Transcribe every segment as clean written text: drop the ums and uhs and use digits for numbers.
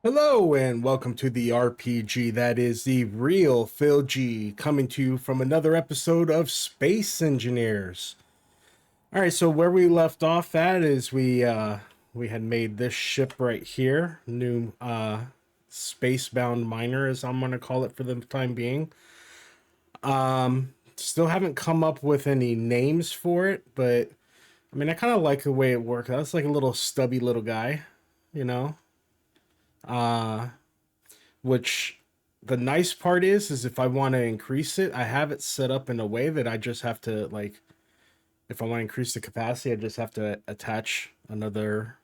Hello and welcome to the RPG that is the real Phil G, coming to you from another episode of Space Engineers. All right, so where we left off at is we had made this ship right here, new spacebound miner, as I'm gonna call it for the time being. Still haven't come up with any names for it, but I mean I kind of like the way it worked. That's like a little stubby little guy, you know. Which the nice part is if I want to increase it, I have it set up in a way that I just have to, like, if I want to increase the capacity, I just have to attach another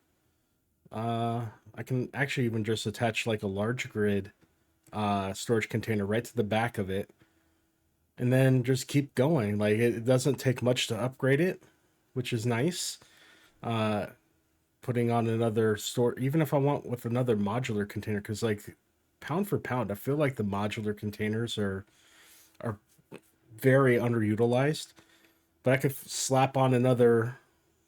I can actually even just attach like a large grid storage container right to the back of it and then just keep going. Like it doesn't take much to upgrade it, which is nice. Uh Putting on another store, even if I want with another modular container, because like pound for pound, I feel like the modular containers are very underutilized. But I could slap on another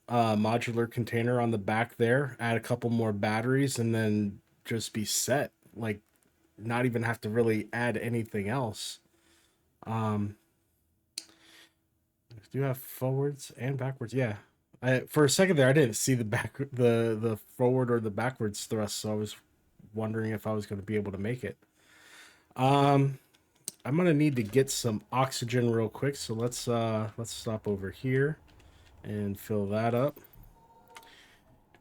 modular container on the back there, add a couple more batteries, and then just be set. Like not even have to really add anything else. Um, do you have forwards and backwards? Yeah. For a second there, I didn't see the forward or the backwards thrust, so I was wondering if I was going to be able to make it. Um, I'm gonna need to get some oxygen real quick, so let's stop over here and fill that up.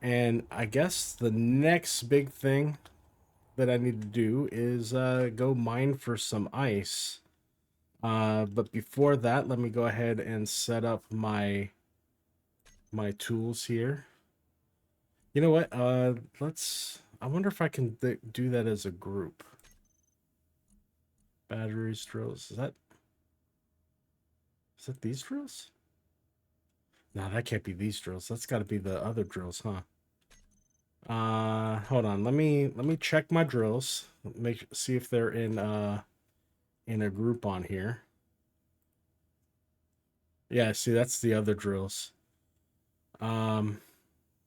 And I guess the next big thing that I need to do is go mine for some ice. But before that, let me go ahead and set up my tools here. You know what? I wonder if I can do that as a group. Batteries, drills. Is that these drills? No, that can't be these drills. That's got to be the other drills, huh? Hold on. Let me check my drills. See if they're in a group on here. Yeah, see, that's the other drills. Um,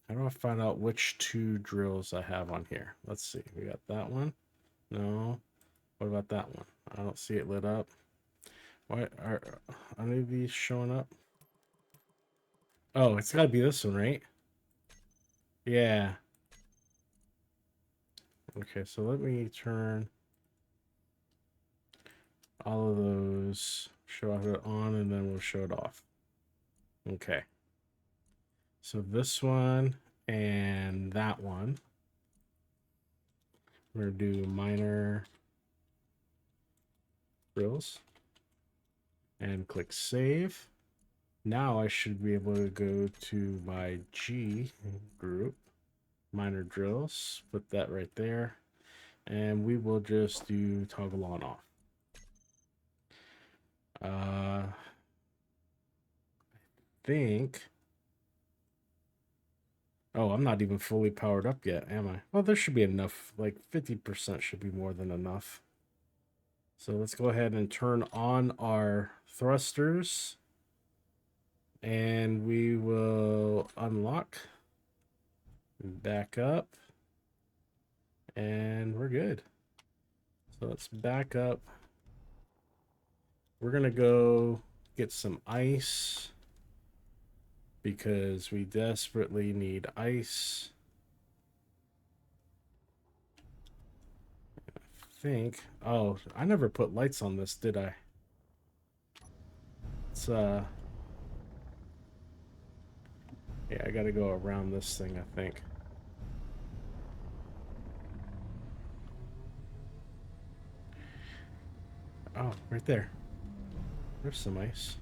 how do I find out which two drills I have on here? Let's see. We got that one. No. What about that one? I don't see it lit up. Why are any of these showing up? Oh, it's got to be this one, right? Yeah. Okay, so let me turn all of those, show it on, and then we'll show it off. Okay. So this one and that one. We're gonna do minor drills and click save. Now I should be able to go to my G group, minor drills, put that right there, and we will just do toggle on off. I think. Oh, I'm not even fully powered up yet, am I? Well, there should be enough. Like 50% should be more than enough. So let's go ahead and turn on our thrusters. And we will unlock. Back up. And we're good. So let's back up. We're going to go get some ice. Because we desperately need ice. Think. Oh, I never put lights on this, did I? It's yeah, I gotta go around this thing, I think. Oh, right there. There's some ice.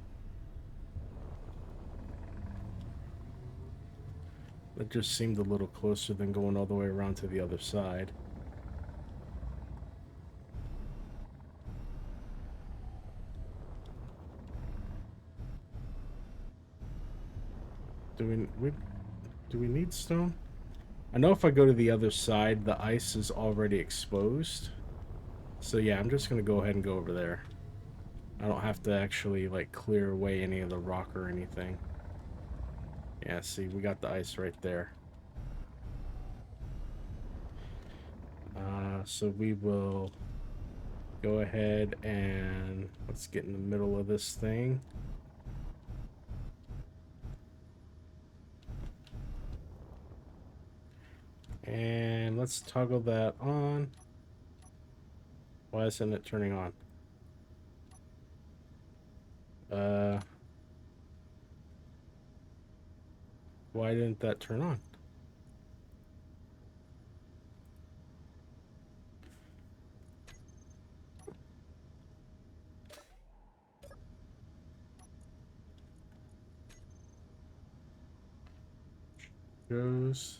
That just seemed a little closer than going all the way around to the other side. Do we need stone? I know if I go to the other side, the ice is already exposed. So yeah, I'm just gonna go ahead and go over there. I don't have to actually like clear away any of the rock or anything. Yeah, see, we got the ice right there. So we will go ahead and let's get in the middle of this thing. And let's toggle that on. Why isn't it turning on? Why didn't that turn on? Goes.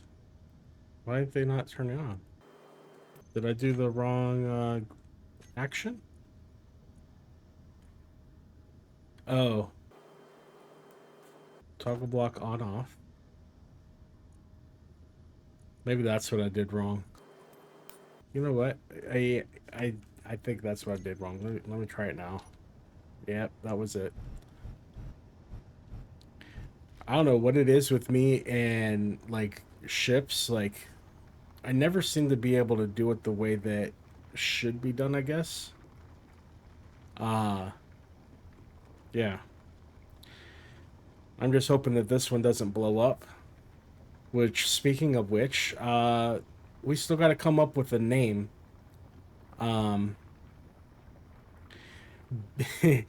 Why did they not turn it on? Did I do the wrong action? Oh. Toggle block on off. Maybe that's what I did wrong. You know what? I think that's what I did wrong. Let me try it now. Yep, that was it. I don't know what it is with me and like ships. Like I never seem to be able to do it the way that should be done, I guess. Uh yeah. I'm just hoping that this one doesn't blow up. Which, speaking of which, we still got to come up with a name. Um, I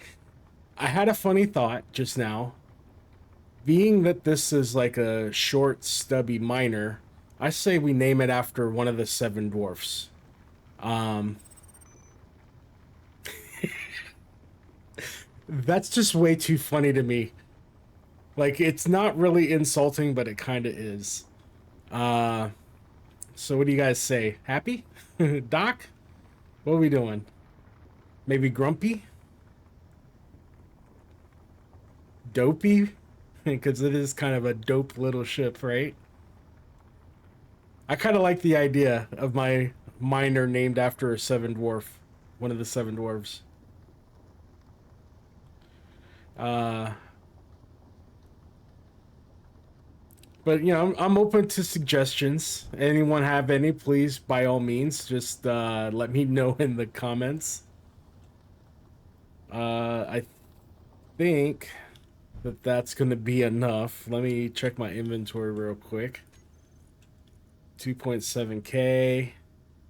had a funny thought just now. Being that this is like a short, stubby miner, I say we name it after one of the seven dwarfs. Um, that's just way too funny to me. Like, it's not really insulting, but it kind of is. Uh, so what do you guys say? Happy? Doc? What are we doing? Maybe grumpy? Dopey? Because it is kind of a dope little ship, right? I kind of like the idea of my miner named after a seven dwarf, one of the seven dwarves. Uh, but you know, I'm open to suggestions. Anyone have any? Please, by all means, just let me know in the comments. I think that that's gonna be enough. Let me check my inventory real quick. 2.7K.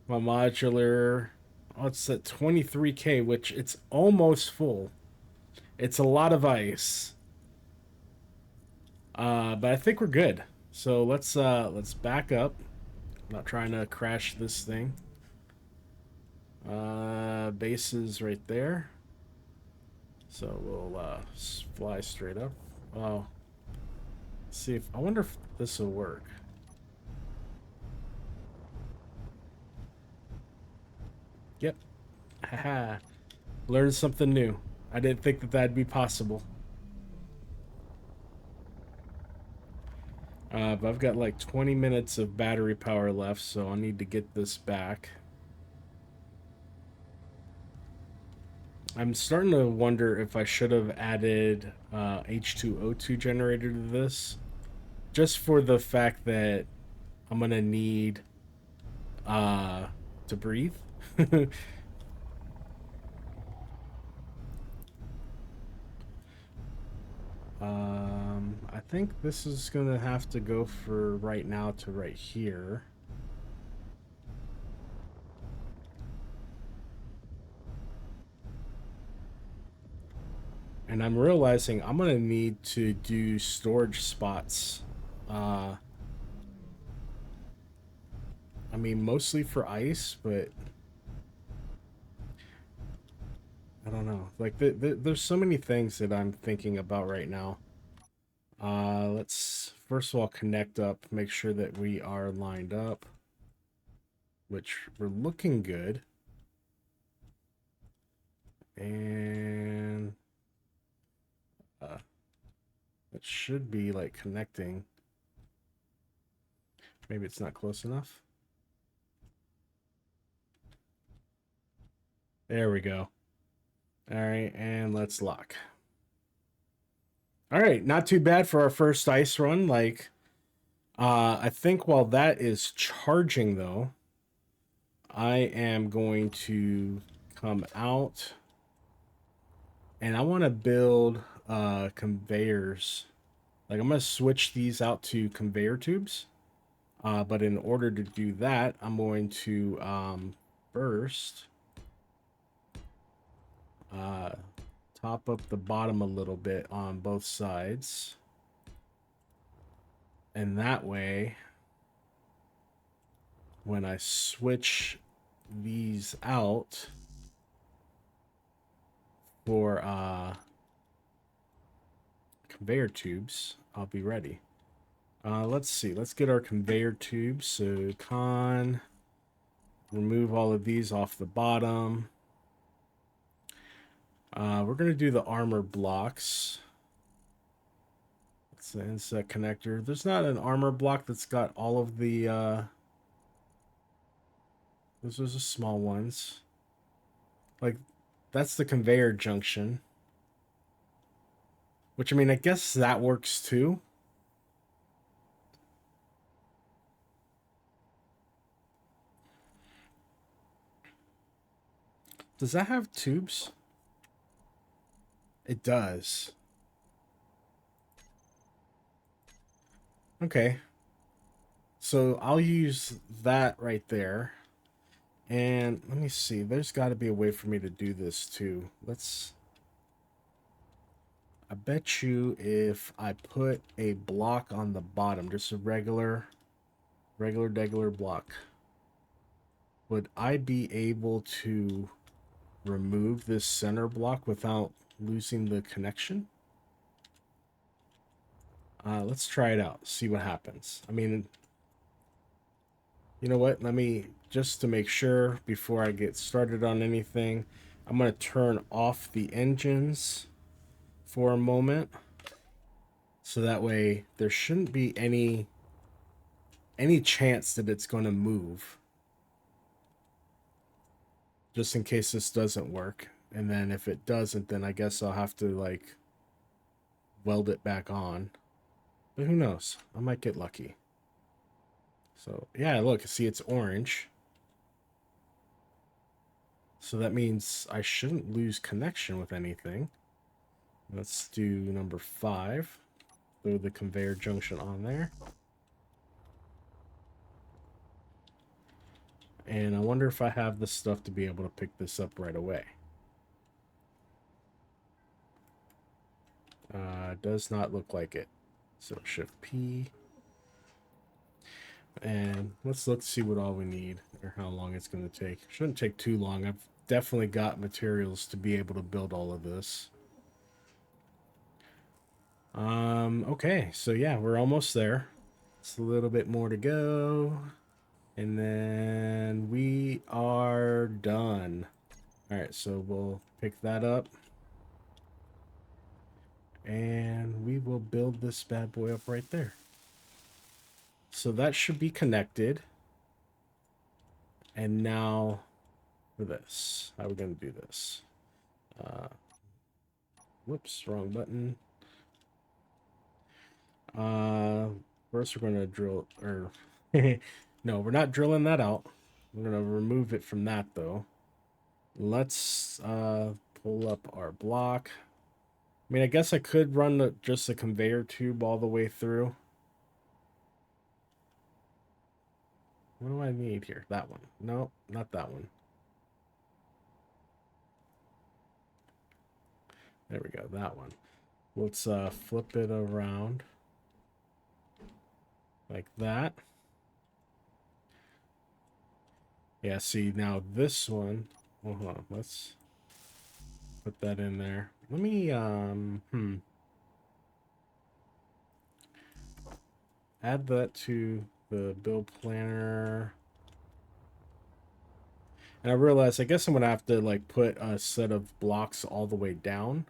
My modular. Oh, it's at 23K, which it's almost full. It's a lot of ice. But I think we're good. So let's back up. I'm not trying to crash this thing. Base is right there. So we'll fly straight up. Oh, see if I wonder if this will work. Yep. Haha. Learned something new. I didn't think that that'd be possible. But I've got like 20 minutes of battery power left, so I need to get this back. I'm starting to wonder if I should have added H2O2 generator to this, just for the fact that I'm gonna need uh, to breathe. I think this is gonna have to go for right now to right here. And I'm realizing I'm gonna need to do storage spots. Uh, I mean, mostly for ice, but I don't know. Like, there's so many things that I'm thinking about right now. Let's first of all connect up, make sure that we are lined up, which we're looking good. And it should be like connecting. Maybe it's not close enough. There we go. All right, and let's lock. All right, not too bad for our first ice run. Like, I think while that is charging though, I am going to come out and I want to build conveyors. Like I'm going to switch these out to conveyor tubes. But in order to do that, I'm going to first top up the bottom a little bit on both sides. And that way, when I switch these out for conveyor tubes, I'll be ready. Let's see. Let's get our conveyor tubes. So remove all of these off the bottom. We're going to do the armor blocks. It's the insect connector. There's not an armor block that's got all of the... those are the small ones. Like, that's the conveyor junction. Which, I mean, I guess that works too. Does that have tubes? It does. Okay. So I'll use that right there. And let me see. There's got to be a way for me to do this too. I bet you if I put a block on the bottom, just a regular block, would I be able to remove this center block without losing the connection? Let's try it out, see what happens. I mean, you know what? Let me, just to make sure before I get started on anything, I'm going to turn off the engines for a moment. So that way there shouldn't be any chance that it's going to move. Just in case this doesn't work. And then if it doesn't, then I guess I'll have to like weld it back on. But who knows? I might get lucky. So yeah, look, see, it's orange. So that means I shouldn't lose connection with anything. Let's do number 5. Throw the conveyor junction on there. And I wonder if I have the stuff to be able to pick this up right away. Does not look like it. So Shift P. And let's look to see what all we need or how long it's going to take. Shouldn't take too long. I've definitely got materials to be able to build all of this. Okay, so yeah, we're almost there. It's a little bit more to go. And then we are done. All right, so we'll pick that up. And we will build this bad boy up right there. So that should be connected. And now for this, how are we going to do this? Whoops, wrong button. First we're going to drill, or no, we're not drilling that out. We're going to remove it from that though. Let's pull up our block. I mean, I guess I could run just a conveyor tube all the way through. What do I need here? That one. No, not that one. There we go, that one. Let's flip it around like that. Yeah, see, now this one, hold on, let's put that in there. Let me, add that to the build planner. And I realized, I guess I'm gonna have to like put a set of blocks all the way down.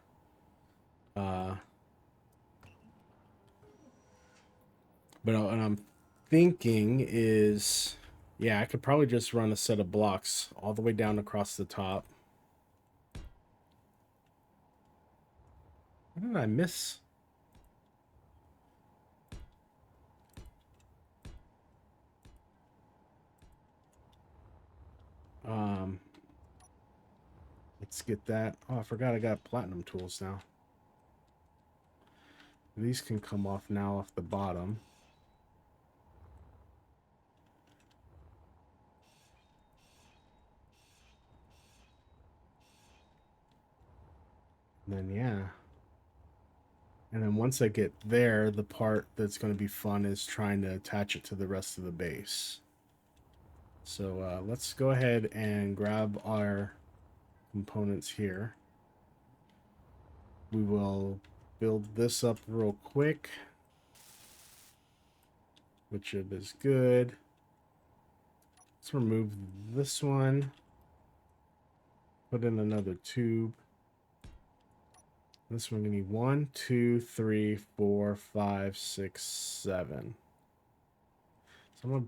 But what I'm thinking is, yeah, I could probably just run a set of blocks all the way down across the top. What did I miss? Um, let's get that. Oh, I forgot I got platinum tools now. These can come off now off the bottom. And then, yeah. And then once I get there, the part that's going to be fun is trying to attach it to the rest of the base. So let's go ahead and grab our components here. We will build this up real quick, which is good. Let's remove this one. Put in another tube. This one we need 1, 2, 3, 4, 5, 6, 7. So I'm gonna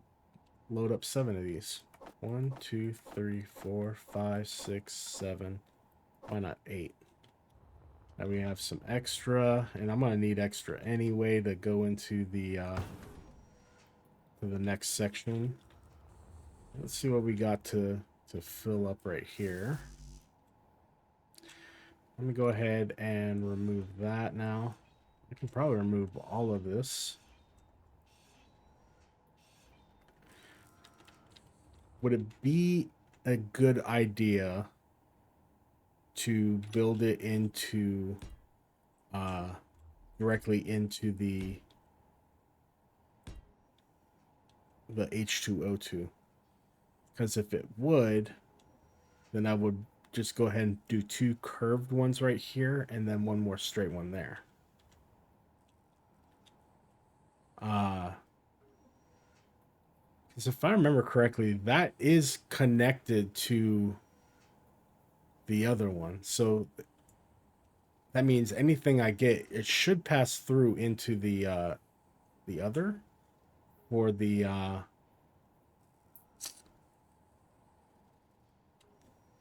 load up 7 of these. 1, 2, 3, 4, 5, 6, 7. Why not 8? Now we have some extra, and I'm gonna need extra anyway to go into the next section. Let's see what we got to fill up right here. Let me go ahead and remove that now. I can probably remove all of this. Would it be a good idea to build it into directly into the H2O2? Because if it would, then I would just go ahead and do 2 curved ones right here and then 1 more straight one there. Because if I remember correctly, that is connected to the other one. So that means anything I get, it should pass through into the other, or the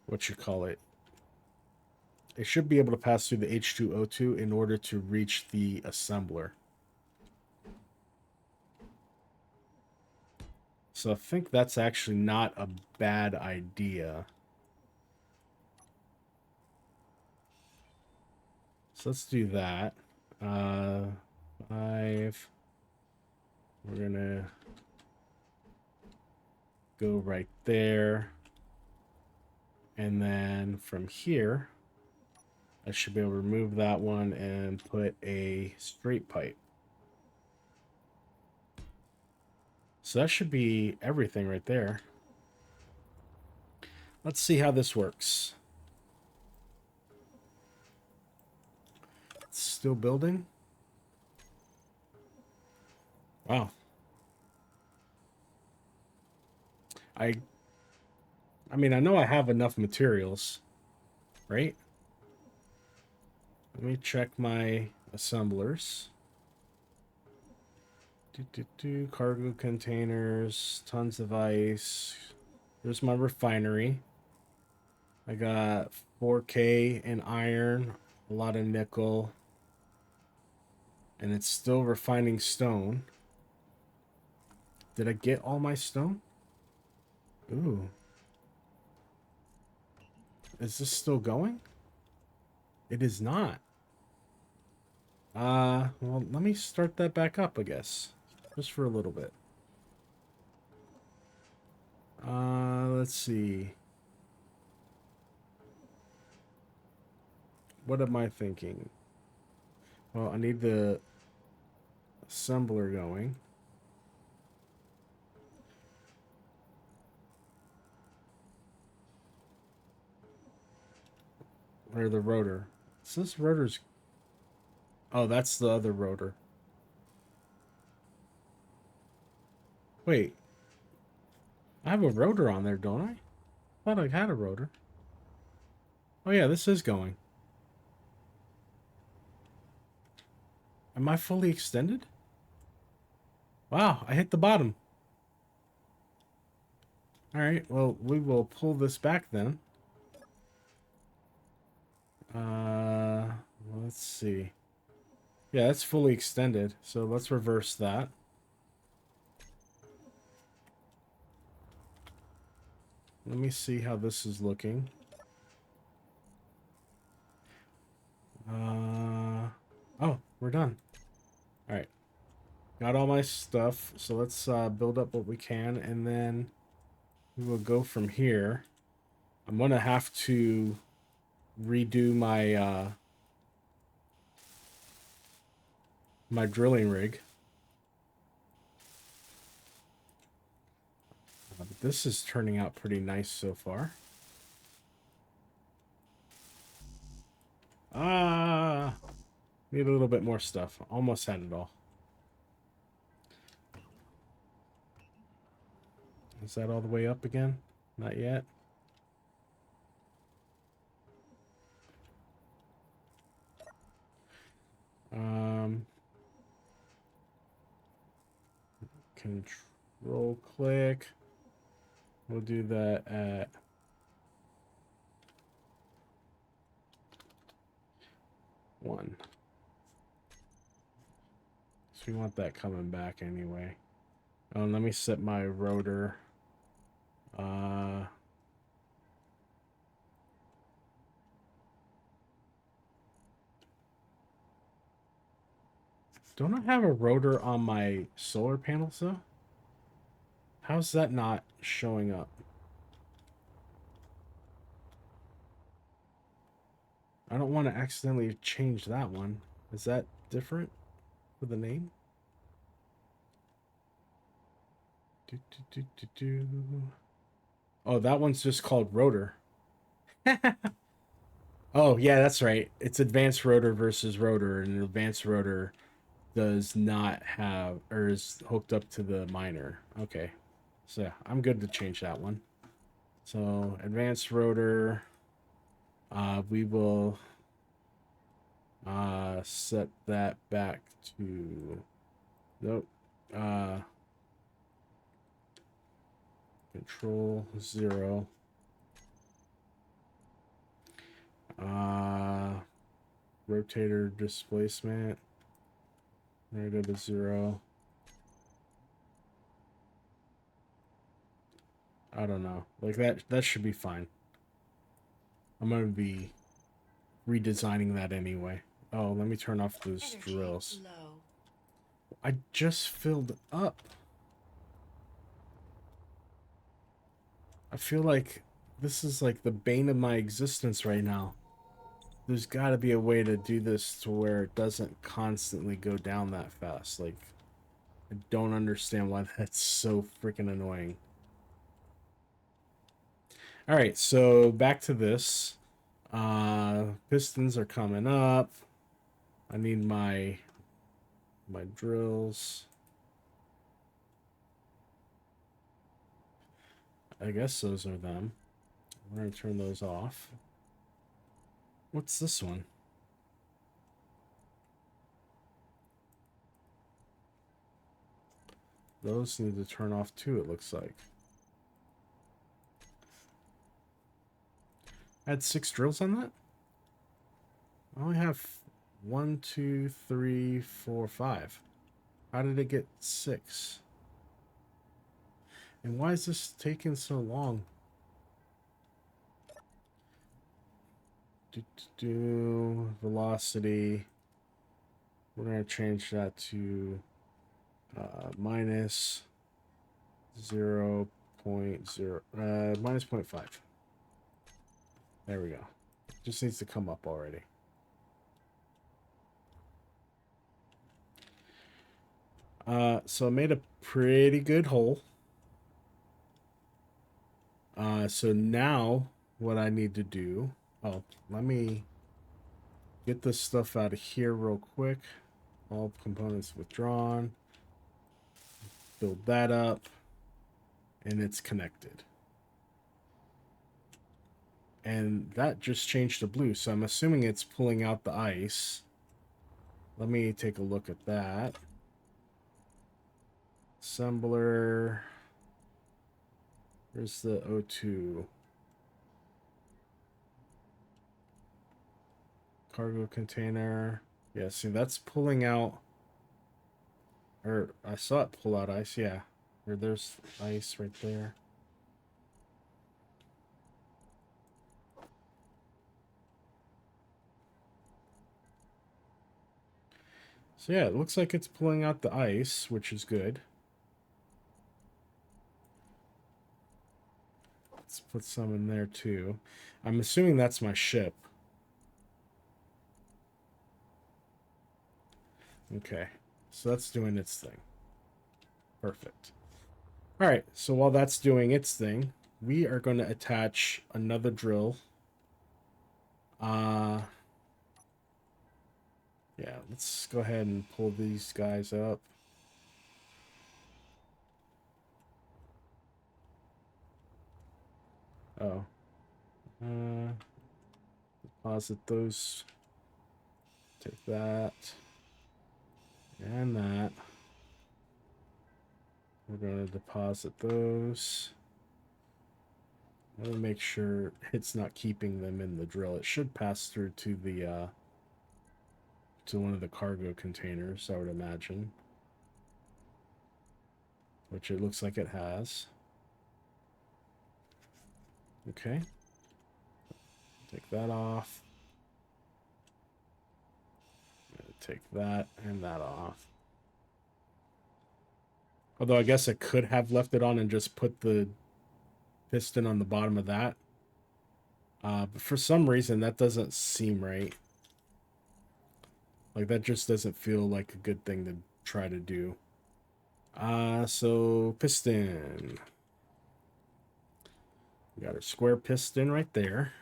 what you call it. It should be able to pass through the H2O2 in order to reach the assembler. So I think that's actually not a bad idea. So let's do that. 5. We're gonna go right there. And then from here, I should be able to remove that one and put a straight pipe. So that should be everything right there. Let's see how this works. It's still building. Wow. I mean, I know I have enough materials, right? Let me check my assemblers. Cargo containers, tons of ice. There's my refinery. I got 4K in iron, a lot of nickel, and it's still refining stone. Did I get all my stone? Ooh. Is this still going? It is not. Well, let me start that back up, I guess. Just for a little bit. Let's see. What am I thinking? Well, I need the assembler going. Or the rotor. So this rotor's... Oh, that's the other rotor. Wait. I have a rotor on there, don't I? Thought I had a rotor. Oh yeah, this is going. Am I fully extended? Wow, I hit the bottom. Alright, well, we will pull this back then. Let's see. Yeah, it's fully extended, so let's reverse that. Let me see how this is looking. Oh, we're done. All right. Got all my stuff. So let's build up what we can, and then we will go from here. I'm going to have to redo my drilling rig. But this is turning out pretty nice so far. Need a little bit more stuff. Almost had it all. Is that all the way up again? Not yet. Control click. We'll do that at 1. So we want that coming back anyway. Oh, let me set my rotor. Don't I have a rotor on my solar panels though? How's that not showing up? I don't want to accidentally change that one. Is that different for the name? Oh, that one's just called rotor. Oh, yeah, that's right. It's advanced rotor versus rotor, and an advanced rotor does not have, or is hooked up to the miner. Okay. So yeah, I'm good to change that one. So advanced rotor, we will set that back to, nope, control 0. Rotator displacement, -0. I don't know. Like that should be fine. I'm gonna be redesigning that anyway. Oh, let me turn off those drills. I just filled up. I feel like this is like the bane of my existence right now. There's got to be a way to do this to where it doesn't constantly go down that fast. Like, I don't understand why that's so freaking annoying. All right, so back to this. Pistons are coming up. I need my drills. I guess those are them. We're gonna turn those off. What's this one? Those need to turn off too, it looks like. I had 6 drills on that? I only have 1, 2, 3, 4, 5. How did it get 6? And why is this taking so long? Velocity. We're going to change that to minus 0 0.0, minus 0.5. There we go. Just needs to come up already. So I made a pretty good hole. So now what I need to do, oh, let me get this stuff out of here real quick. All components withdrawn. Build that up. And it's connected. And that just changed to blue, so I'm assuming it's pulling out the ice. Let me take a look at that. Assembler. Where's the O2? Cargo container. Yeah, see, that's pulling out. Or I saw it pull out ice, yeah. Or there's ice right there. So yeah, it looks like it's pulling out the ice, which is good. Let's put some in there too. I'm assuming that's my ship. Okay, so that's doing its thing. Perfect. All right, so while that's doing its thing, we are going to attach another drill. Yeah, let's go ahead and pull these guys up. Oh. Deposit those. Take that. And that. We're going to deposit those. I'm going to make sure it's not keeping them in the drill. It should pass through to the to one of the cargo containers, I would imagine. Which it looks like it has. Okay. Take that off. Take that and that off. Although I guess I could have left it on and just put the piston on the bottom of that. But for some reason, that doesn't seem right. Like, that just doesn't feel like a good thing to try to do. So piston. We got our square piston right there.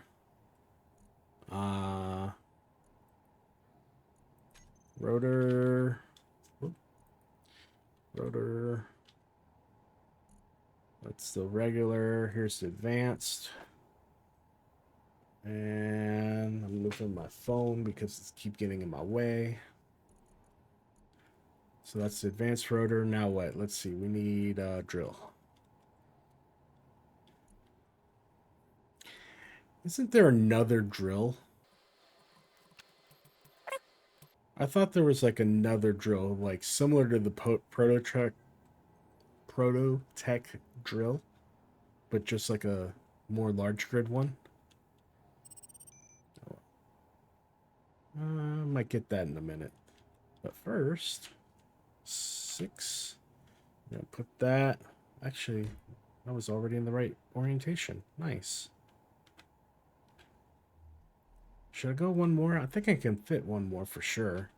Rotor. Whoop. Rotor. That's the regular. Here's the advanced. And I'm moving my phone because it's keep getting in my way. So that's the advanced rotor. Now what? Let's see. We need a drill. Isn't there another drill? I thought there was like another drill, like similar to the Prototech drill, but just like a more large grid one. Might get that in a minute. But first, 6. I'm gonna put that. Actually, I was already in the right orientation. Nice. Should I go one more? I think I can fit one more for sure.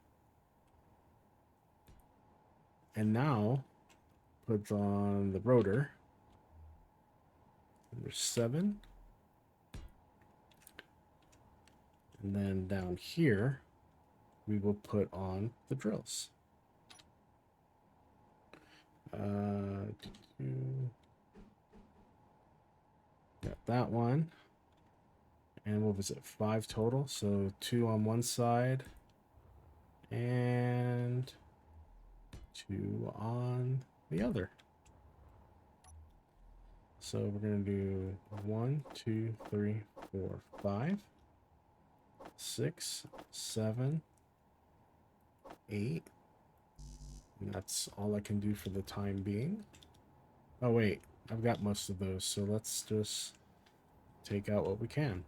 And now, put on the rotor. Number 7. And then down here, we will put on the drills. Got that one. And what was it? 5 total. So 2 on one side and 2 on the other. So we're going to do 1, 2, 3, 4, 5, 6, 7, 8. And that's all I can do for the time being. Oh, wait. I've got most of those. So let's just take out what we can.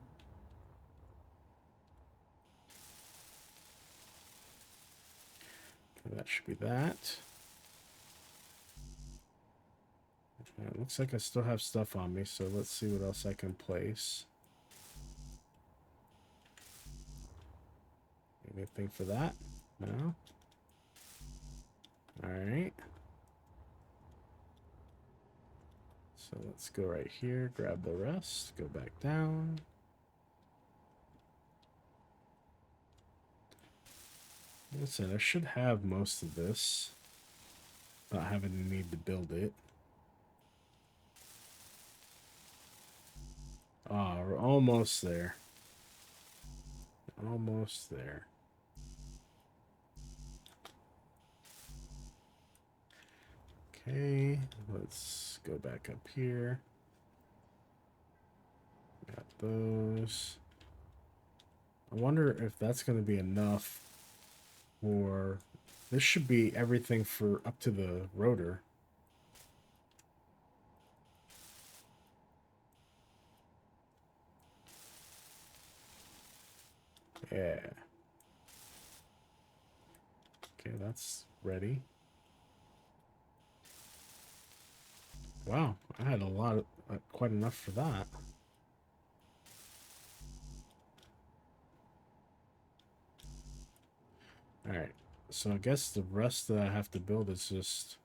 Okay, that should be that. It looks like I still have stuff on me, so let's see what else I can place. Anything for that? No? Alright. So let's go right here, grab the rest, go back down. Listen, I should have most of this. Not having to need to build it. Ah, we're almost there. Almost there. Okay, let's go back up here. Got those. I wonder if that's going to be enough for... This should be everything for up to the rotor. Yeah. Okay, that's ready. Wow, I had a lot of, quite enough for that. Alright, so I guess the rest that I have to build is just...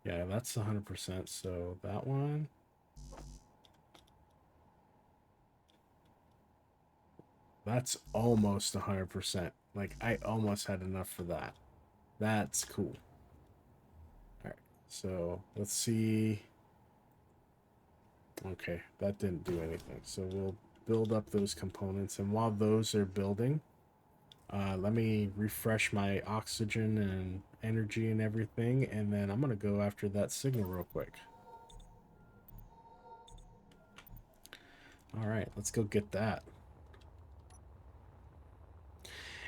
Yeah, that's 100%, so that one... That's almost 100%. Like, I almost had enough for that. That's cool. Alright, so let's see... Okay, that didn't do anything. So we'll build up those components, and while those are building, let me refresh my oxygen and energy and everything, and then I'm gonna go after that signal real quick. All right, let's go get that.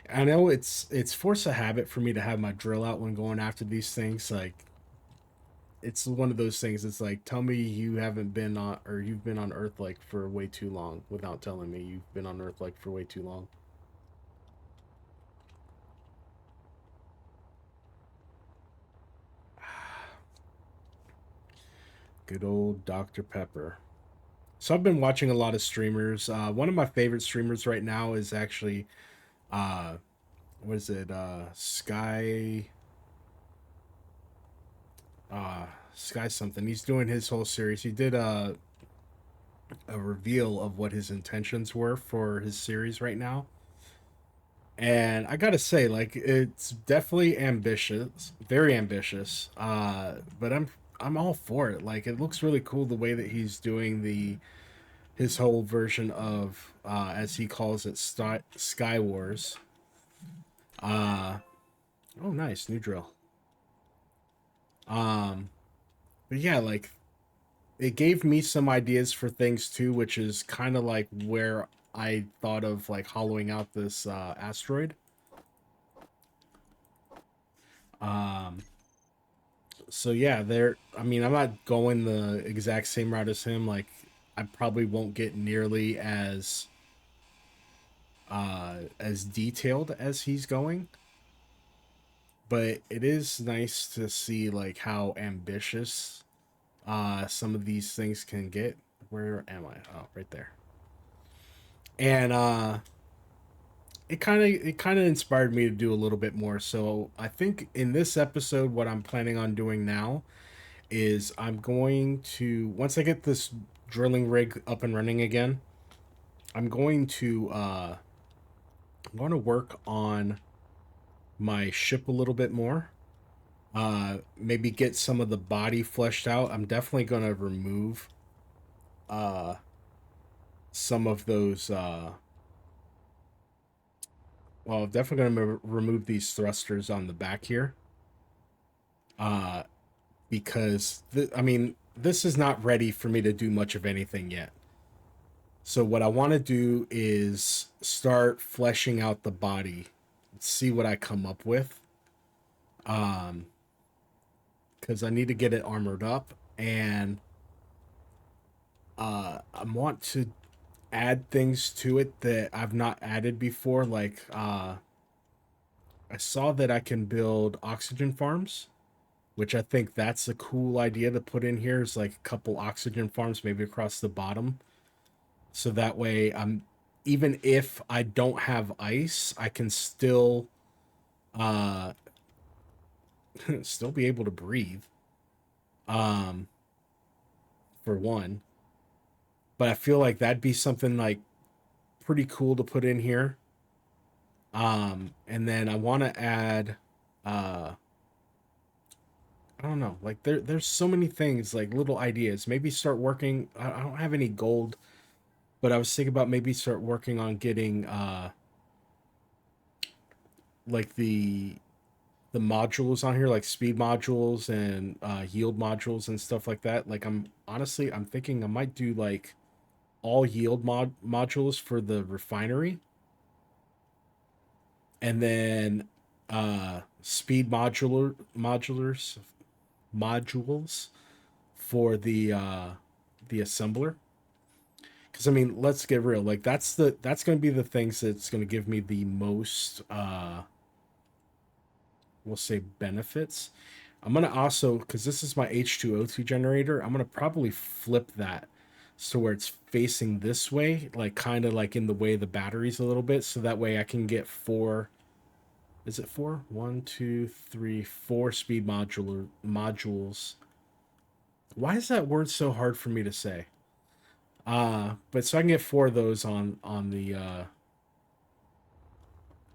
I know it's force of habit for me to have my drill out when going after these things. Like, it's one of those things. It's like, tell me you haven't been on, or you've been on Earth like for way too long without telling me you've been on Earth like for way too long. Good old Dr. Pepper. So I've been watching a lot of streamers. One of my favorite streamers right now is actually, uh, what is it? Sky something. He's doing his whole series. He did a reveal of what his intentions were for his series right now. And I gotta say, like, it's definitely ambitious, very ambitious. But I'm all for it. Like, it looks really cool the way that he's doing the his whole version of as he calls it, Sky Wars. Uh oh, nice new drill. Um, but yeah, like it gave me some ideas for things too, which is kind of like where I thought of like hollowing out this asteroid. Um, so yeah, there. I mean, I'm not going the exact same route as him. Like, I probably won't get nearly as detailed as he's going, but it is nice to see like how ambitious some of these things can get. Where am I? Oh, right there. And it kind of inspired me to do a little bit more. So I think in this episode, what I'm planning on doing now is I'm going to, once I get this drilling rig up and running again, I'm going to work on my ship a little bit more. Maybe get some of the body fleshed out. I'm definitely gonna remove uh some of those well, definitely gonna remove these thrusters on the back here. Uh because I mean, this is not ready for me to do much of anything yet. So what I want to do is start fleshing out the body, see what I come up with. Um, because I need to get it armored up, and I want to add things to it that I've not added before. Like, I saw that I can build oxygen farms, which I think that's a cool idea to put in here. Is like a couple oxygen farms, maybe across the bottom, so that way I'm, even if I don't have ice, I can still uh still be able to breathe, um for one. But I feel like that'd be something like pretty cool to put in here. And then I want to add uh I don't know, like there's so many things, like little ideas. Maybe start working, I don't have any gold, but I was thinking about maybe start working on getting like the modules on here, like speed modules and yield modules and stuff like that. Like, I'm honestly, I'm thinking I might do like all yield modules for the refinery, and then speed modules for the assembler. Because I mean, let's get real. Like, that's going to be the things that's going to give me the most we'll say benefits. I'm gonna also, because this is my H2O2 generator, I'm gonna probably flip that so where it's facing this way, like kind of like in the way of the batteries a little bit, so that way I can get four. Is it four? One, two, three, four speed modules. Why is that word so hard for me to say? But so I can get four of those on the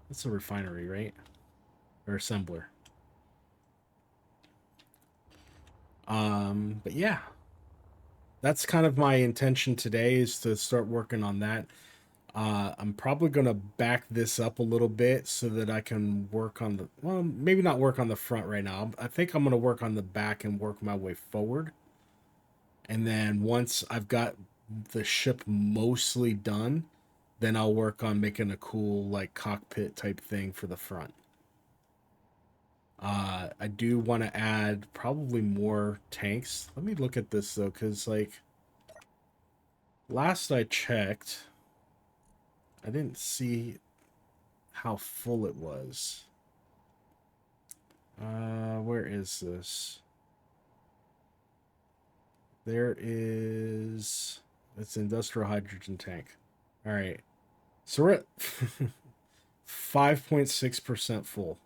that's a refinery, right? Or assembler. But yeah, that's kind of my intention today is to start working on that. I'm probably gonna back this up a little bit so that I can work on the, well, maybe not work on the front right now. I think I'm gonna work on the back and work my way forward. And then once I've got the ship mostly done, then I'll work on making a cool like cockpit type thing for the front. I do want to add probably more tanks. Let me look at this though, because like last I checked, I didn't see how full it was. Where is this? There is, it's industrial hydrogen tank. All right. So we're at 5.6% full.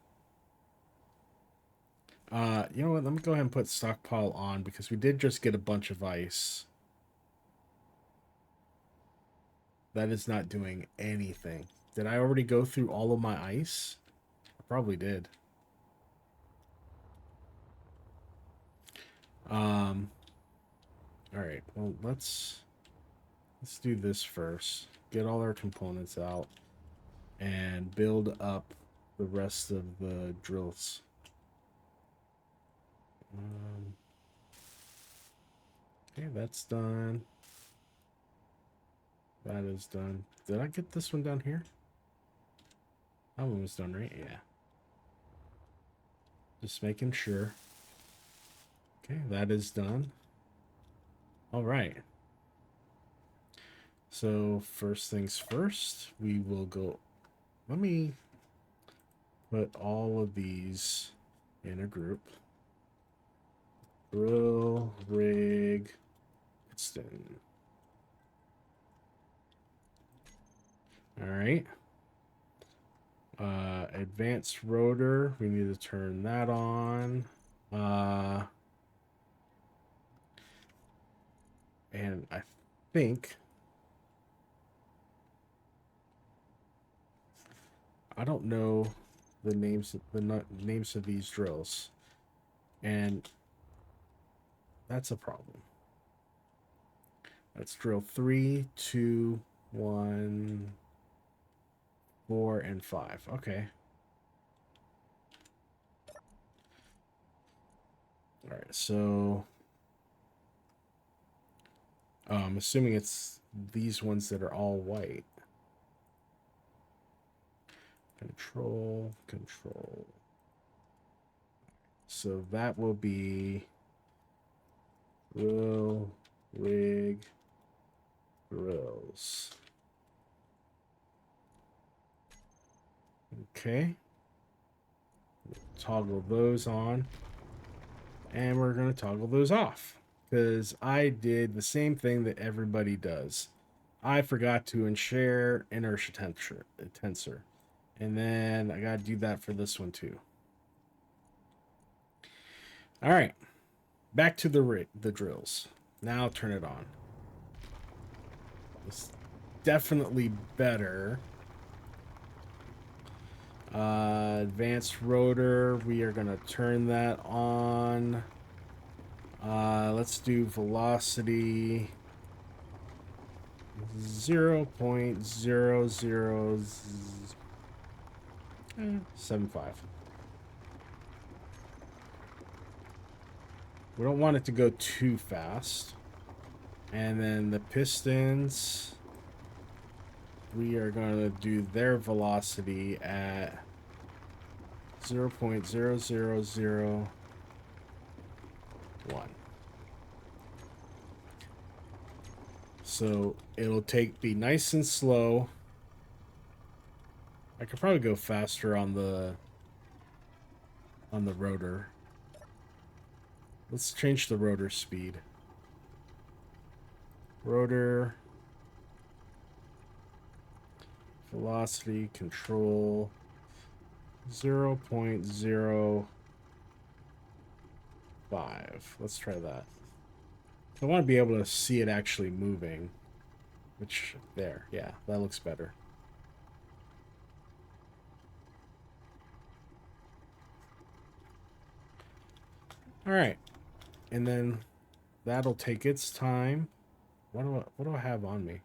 You know what? Let me go ahead and put stockpile on because we did just get a bunch of ice. That is not doing anything. Did I already go through all of my ice? I probably did. All right. Well, let's do this first. Get all our components out and build up the rest of the drills. Okay, that's done. That is done. Did I get this one down here? That one was done, right? Yeah. Just making sure. Okay, that is done. All right. So first things first, we will go. Let me put all of these in a group. Drill, rig, piston. All right. Advanced rotor, we need to turn that on. And I think I don't know the names of these drills, and that's a problem. Let's drill 3, 2, 1, 4, and 5. Okay. All right. So I'm assuming it's these ones that are all white. Control. So that will be drill, rig, drills. Okay. Toggle those on. And we're going to toggle those off. Because I did the same thing that everybody does. I forgot to share inertia tensor. And then I got to do that for this one too. All right. Back to the drills. Now turn it on. It's definitely better. Advanced rotor, we are going to turn that on. Let's do velocity 0.0075. We don't want it to go too fast. And then the pistons, we are going to do their velocity at 0.0001. So it'll be nice and slow. I could probably go faster on the on the rotor. Let's change the rotor speed. Rotor velocity control 0.05. Let's try that. I want to be able to see it actually moving. Which, there, yeah, that looks better. Alright. And then that'll take its time. What do I have on me?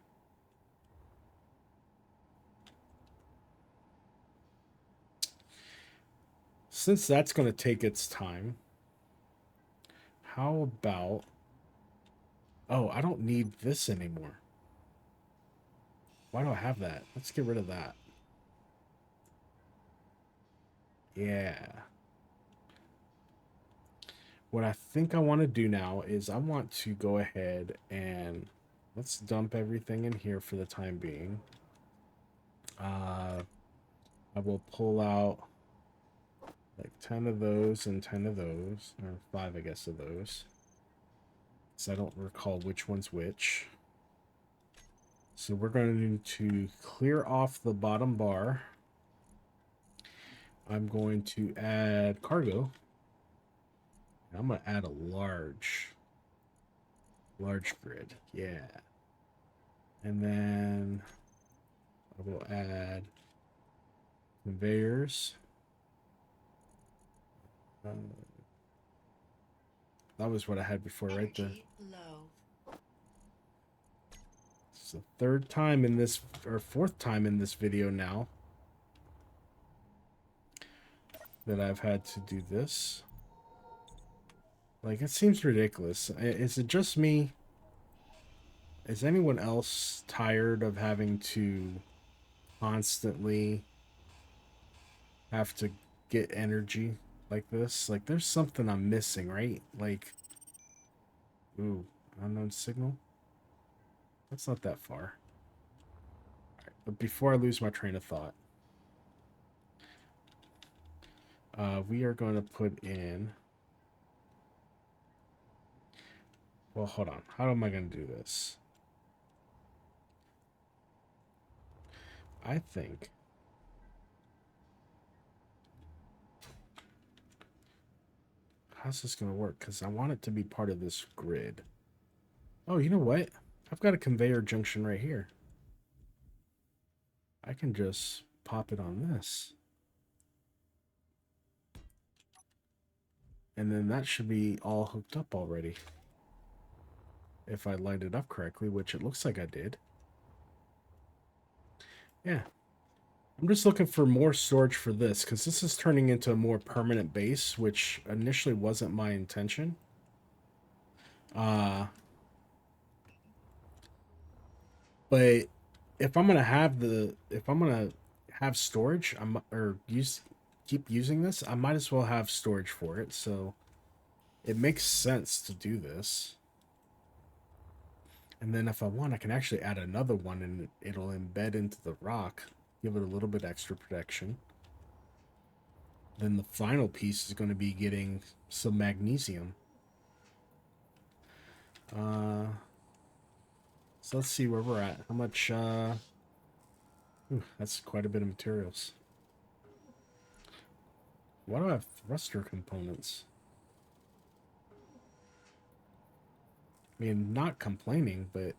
Since that's going to take its time, how about... Oh, I don't need this anymore. Why do I have that? Let's get rid of that. Yeah. What I think I want to do now is I want to go ahead and let's dump everything in here for the time being. I will pull out like 10 of those and 10 of those, or 5, I guess, of those. So I don't recall which one's which. So we're going to clear off the bottom bar. I'm going to add cargo. I'm going to add a large grid. Yeah. And then I will add conveyors. That was what I had before, right there. It's the third time in this, or fourth time in this video now, that I've had to do this. Like, it seems ridiculous. Is it just me? Is anyone else tired of having to constantly have to get energy like this? Like, there's something I'm missing, right? Like, ooh, unknown signal? That's not that far. Right, but before I lose my train of thought, we are going to put in... Well, hold on. How am I going to do this? I think... How's this going to work? Because I want it to be part of this grid. Oh, you know what? I've got a conveyor junction right here. I can just pop it on this. And then that should be all hooked up already. If I light it up correctly, which it looks like I did. Yeah. I'm just looking for more storage for this, because this is turning into a more permanent base, which initially wasn't my intention. But if I'm gonna have storage, keep using this, I might as well have storage for it, so it makes sense to do this. And then if I want, I can actually add another one and it'll embed into the rock, give it a little bit extra protection. Then the final piece is going to be getting some magnesium. So let's see where we're at. How much, ooh, that's quite a bit of materials. Why do I have thruster components? I mean, not complaining, but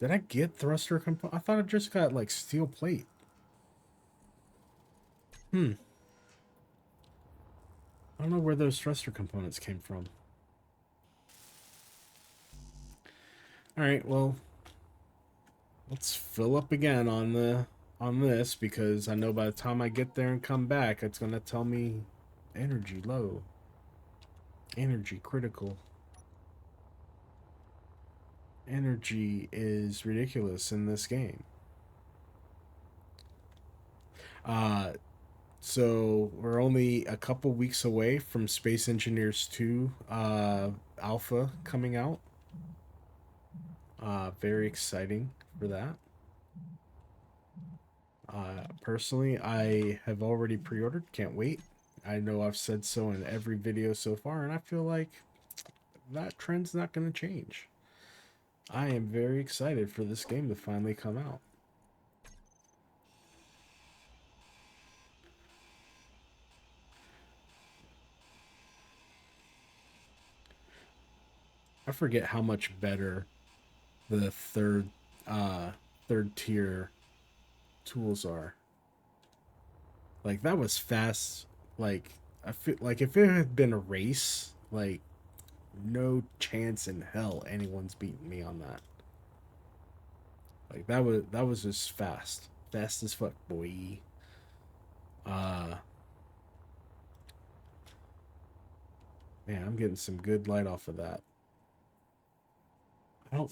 did I get thruster component? I thought I just got, like, steel plate. I don't know where those thruster components came from. Alright, well, let's fill up again on this, because I know by the time I get there and come back, it's going to tell me energy low. Energy critical. Energy is ridiculous in this game. So we're only a couple weeks away from Space Engineers 2 Alpha coming out. Very exciting for that. Personally, I have already pre-ordered. Can't wait. I know I've said so in every video so far, and I feel like that trend's not going to change. I am very excited for this game to finally come out. I forget how much better the third tier tools are. Like that was fast. Like I feel like if it had been a race, like no chance in hell anyone's beating me on that. Like that was just fast. Fast as fuck, boy. Uh Man, I'm getting some good light off of that. I don't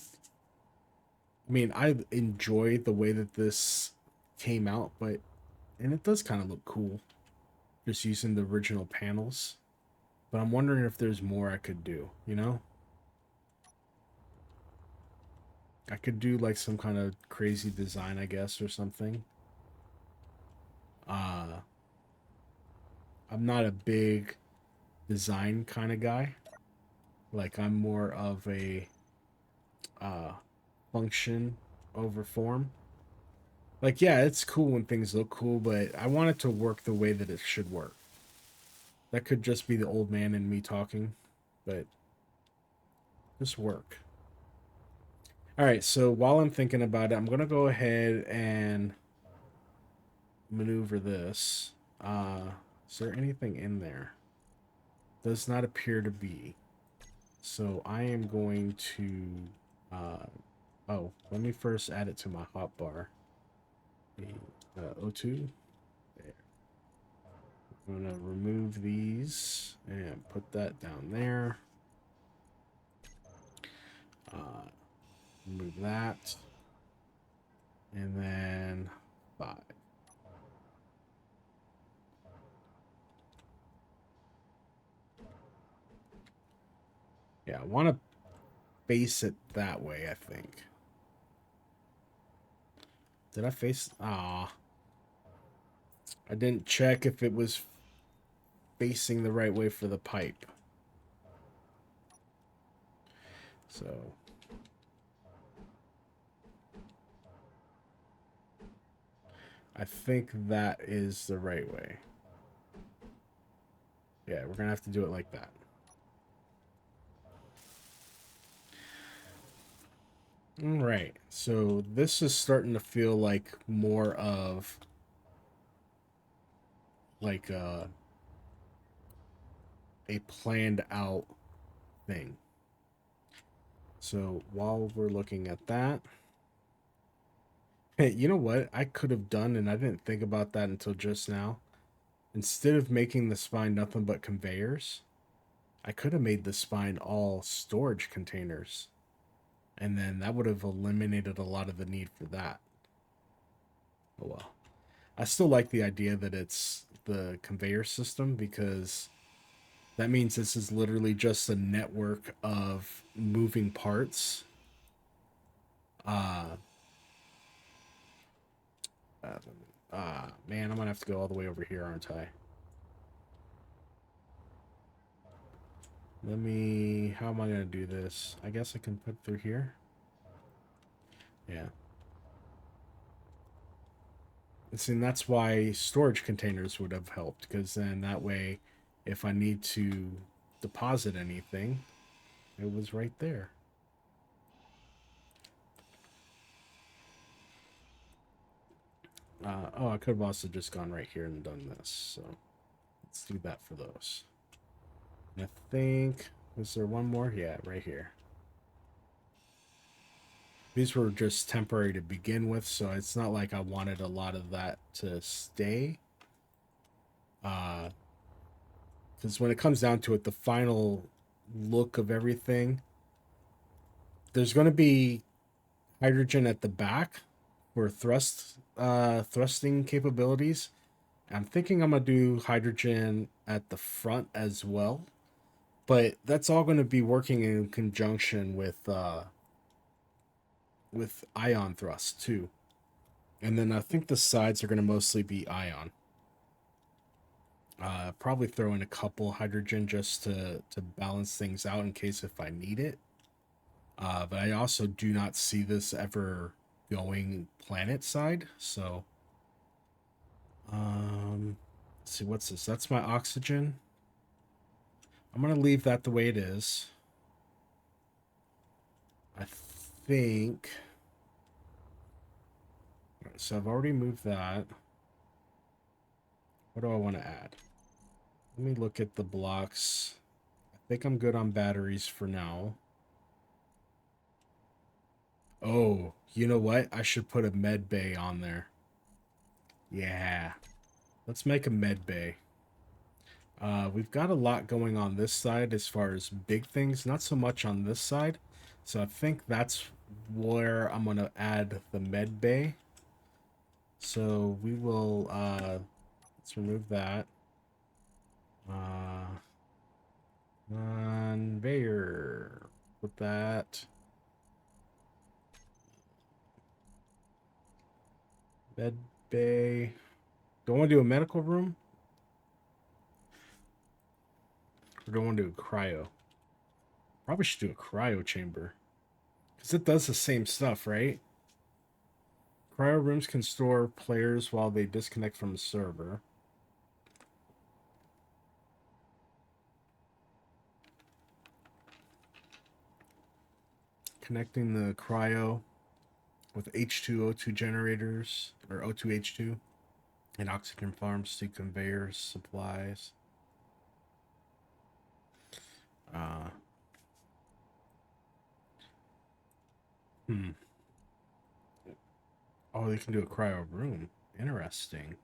I mean, I enjoy the way that this came out, but and it does kind of look cool just using the original panels. But I'm wondering if there's more I could do, you know? I could do like some kind of crazy design, I guess, or something. Uh I'm not a big design kind of guy. Like I'm more of a uh function over form. Like yeah, it's cool when things look cool, but I want it to work the way that it should work. That could just be the old man in me talking, but just work. All right, so while I'm thinking about it, I'm going to go ahead and maneuver this. Is there anything in there? Does not appear to be. So I am going to oh, let me first add it to my hotbar. The O2. There. I'm going to remove these and put that down there. Remove that. And then 5. Yeah, I want to face it that way, I think. Did I face... Ah. I didn't check if it was facing the right way for the pipe. So... I think that is the right way. Yeah, we're gonna have to do it like that. All right, so this is starting to feel like more of like a planned out thing. So while we're looking at that, hey, you know what I could have done, and I didn't think about that until just now. Instead of making the spine nothing but conveyors, I could have made the spine all storage containers. And then that would have eliminated a lot of the need for that. Oh well. I still like the idea that it's the conveyor system because that means this is literally just a network of moving parts. Uh, Man, I'm gonna have to go all the way over here, aren't I? How am I gonna do this? I guess I can put through here. Yeah. And that's why storage containers would have helped, because then that way, if I need to deposit anything, it was right there. Oh, I could have also just gone right here and done this. So let's do that for those. And I think, was there one more? Yeah, right here. These were just temporary to begin with, so it's not like I wanted a lot of that to stay. Because when it comes down to it, the final look of everything, there's going to be hydrogen at the back for thrusting capabilities. I'm thinking I'm gonna do hydrogen at the front as well, but that's all going to be working in conjunction with ion thrust too. And then I think the sides are going to mostly be ion. Probably throw in a couple hydrogen just to balance things out in case if I need it. But I also do not see this ever going planet side. So, let's see, what's this? That's my oxygen. I'm gonna leave that the way it is. I think. Alright, so I've already moved that. What do I want to add? Let me look at the blocks. I think I'm good on batteries for now. Oh, you know what? I should put a med bay on there. Yeah. Let's make a med bay. We've got a lot going on this side as far as big things, not so much on this side. So I think that's where I'm going to add the med bay. So we will, let's remove that. Conveyor. Put that. Med bay. Do I want to do a medical room? Or do I want to do a cryo? Probably should do a cryo chamber. Because it does the same stuff, right? Cryo rooms can store players while they disconnect from the server. Connecting the cryo with H2O2 generators, or O2H2, and oxygen farms to conveyors, supplies. Uh, hmm. Oh, they can do a cryo room. Interesting.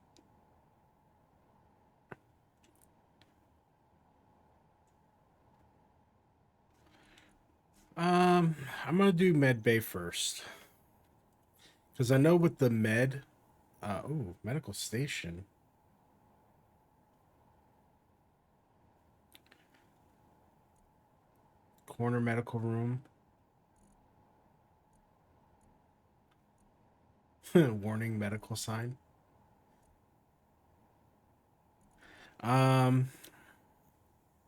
I'm gonna do med bay first. Because I know with the med, oh, medical station. Corner medical room. Warning medical sign. Um,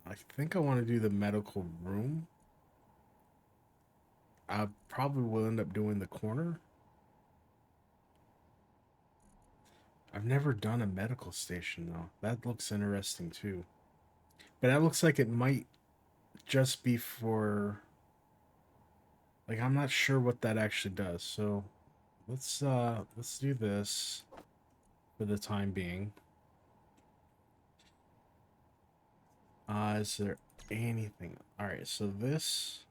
I think I want to do the medical room. I probably will end up doing the corner. I've never done a medical station though. That looks interesting too. But that looks like it might just be for, like, I'm not sure what that actually does. So let's do this for the time being. Is there anything? All right, so this,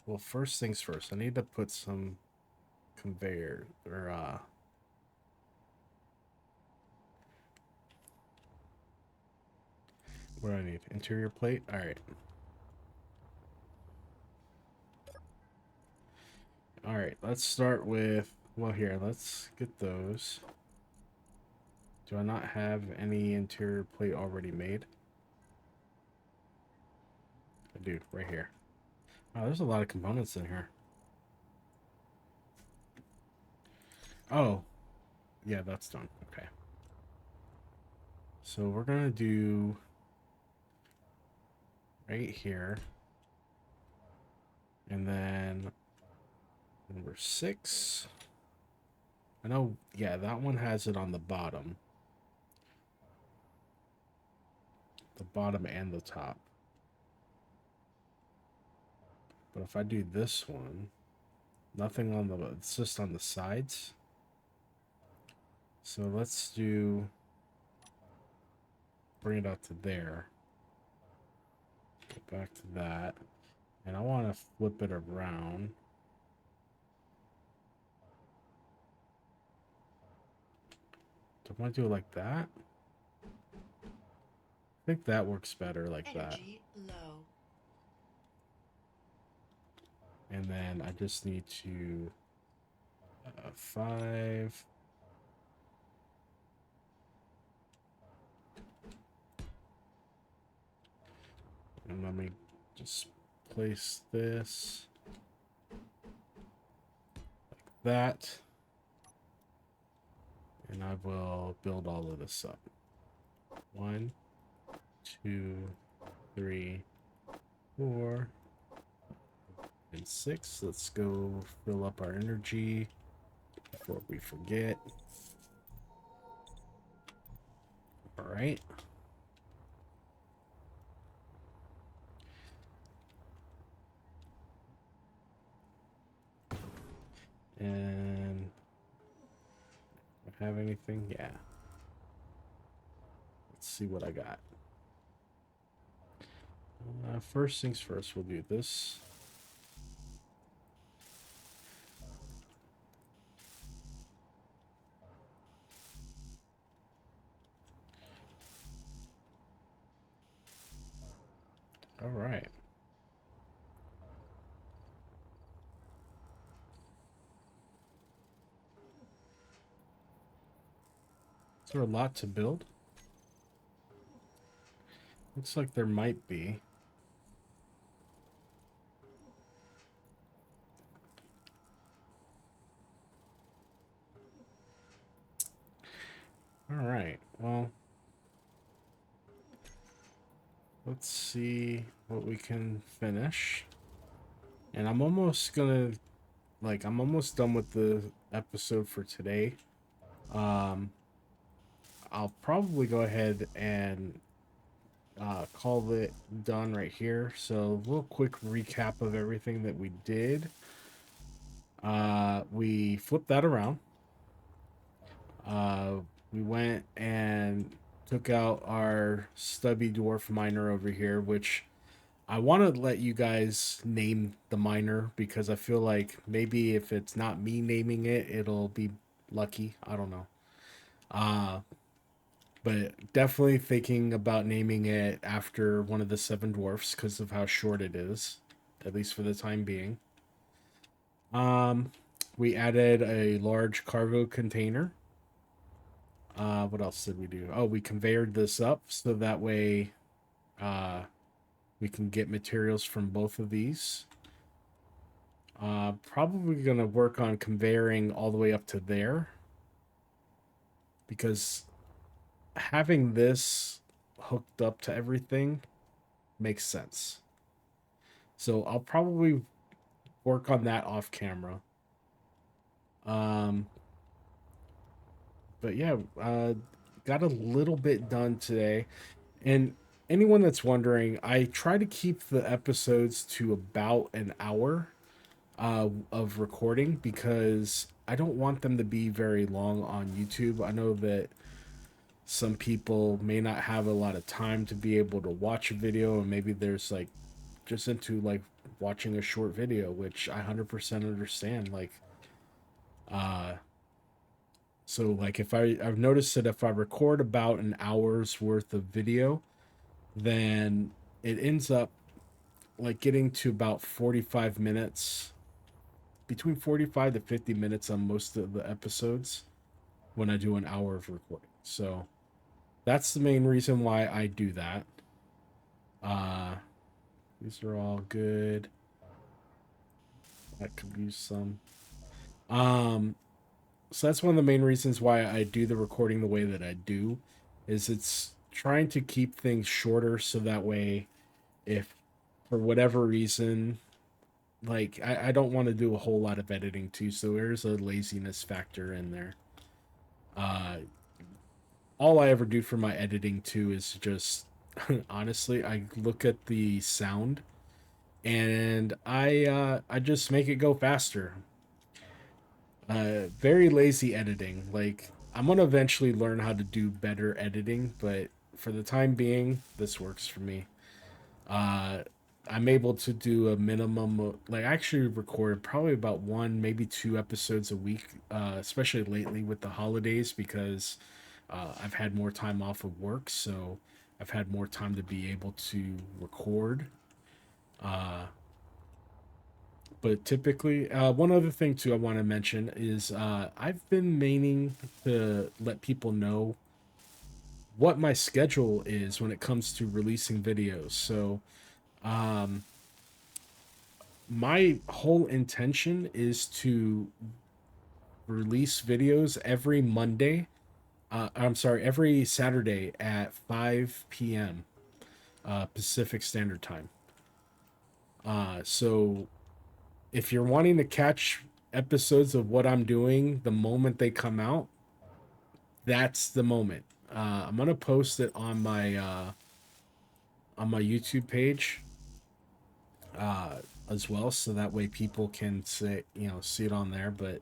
well, first things first, I need to put some conveyor, or what do I need? Interior plate. All right. All right, let's start with, well, here, let's get those. Do I not have any interior plate already made? I do, right here. Oh, there's a lot of components in here. Oh, yeah, that's done. Okay. So we're gonna do right here. And then number 6. I know, yeah, that one has it on the bottom. The bottom and the top. But if I do this one, nothing on the, it's just on the sides. So let's do, bring it out to there. Go back to that. And I want to flip it around. Do I want to do it like that? I think that works better like Energy that. low. And then I just need to 5. And let me just place this like that. And I will build all of this up. 1, 2, 3, 4, and 6. Let's go fill up our energy before we forget. All right. And I have anything? Yeah. Let's see what I got. First things first, we'll do this. All right. Is there a lot to build? Looks like there might be. All right. Well, let's see what we can finish. And I'm almost gonna, I'm almost done with the episode for today. Um, I'll probably go ahead and call it done right here. So a little quick recap of everything that we did. We flipped that around. Uh, we went and took out our stubby dwarf miner over here, which I want to let you guys name the miner because I feel like maybe if it's not me naming it, it'll be lucky. I don't know. Uh, but definitely thinking about naming it after one of the seven dwarfs because of how short it is, at least for the time being. Um, we added a large cargo container. What else did we do? Oh, we conveyored this up so that way uh, we can get materials from both of these. Probably going to work on conveyoring all the way up to there because having this hooked up to everything makes sense. So I'll probably work on that off camera. Um, but yeah, got a little bit done today. And anyone that's wondering, I try to keep the episodes to about an hour of recording because I don't want them to be very long on YouTube. I know that some people may not have a lot of time to be able to watch a video, and maybe there's like just into like watching a short video, which I 100% understand. Uh, so like if I've noticed that if I record about an hour's worth of video, then it ends up like getting to about 45 minutes, between 45 to 50 minutes on most of the episodes when I do an hour of recording. So that's the main reason why I do that. Uh these are all good. I could use some. Um so that's one of the main reasons why I do the recording the way that I do is it's trying to keep things shorter so that way if for whatever reason like I don't want to do a whole lot of editing too, so there's a laziness factor in there. Uh all I ever do for my editing too is just honestly I look at the sound and I just make it go faster. Very lazy editing. Like I'm gonna eventually learn how to do better editing, but for the time being, this works for me. Uh, I'm able to do a minimum like I actually record probably about one, maybe two episodes a week, especially lately with the holidays because I've had more time off of work, so I've had more time to be able to record. Uh, but typically, one other thing too I want to mention is I've been meaning to let people know what my schedule is when it comes to releasing videos. So, um, my whole intention is to release videos every Monday I'm sorry, every Saturday at 5 p.m. Pacific Standard Time. So if you're wanting to catch episodes of what I'm doing the moment they come out, that's the moment. I'm gonna post it on my YouTube page as well, so that way people can say, see it on there. But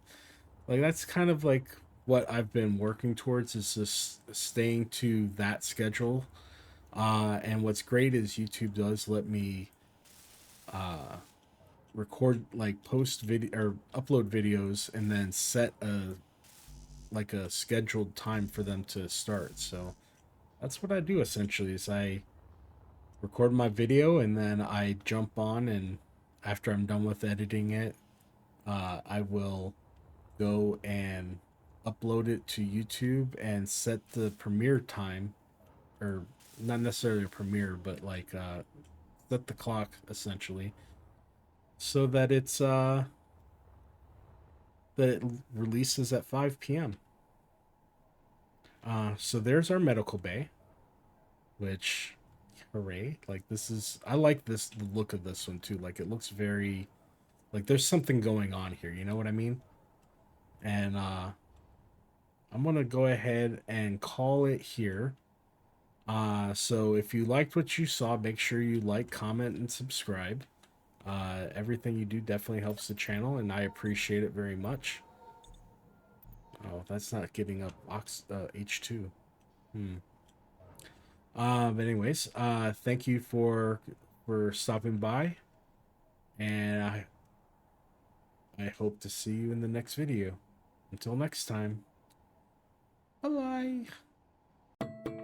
like that's kind of like what I've been working towards, is just staying to that schedule. And what's great is YouTube does let me record, like post video or upload videos, and then set a scheduled time for them to start. So that's what I do essentially, is I record my video and then I jump on, and after I'm done with editing it, I will go and upload it to YouTube and set the premiere time, or not necessarily a premiere, but like set the clock essentially, so that it releases at 5 p.m. So there's our medical bay, which, hooray. Like, this is, I like this, the look of this one too. Like, it looks very, like there's something going on here, you know what I mean? And I'm gonna go ahead and call it here. So if you liked what you saw, make sure you like, comment, and subscribe. Everything you do definitely helps the channel, and I appreciate it very much. Oh, that's not giving up H2. Hmm. But anyways, thank you for stopping by, and I hope to see you in the next video. Until next time, bye bye.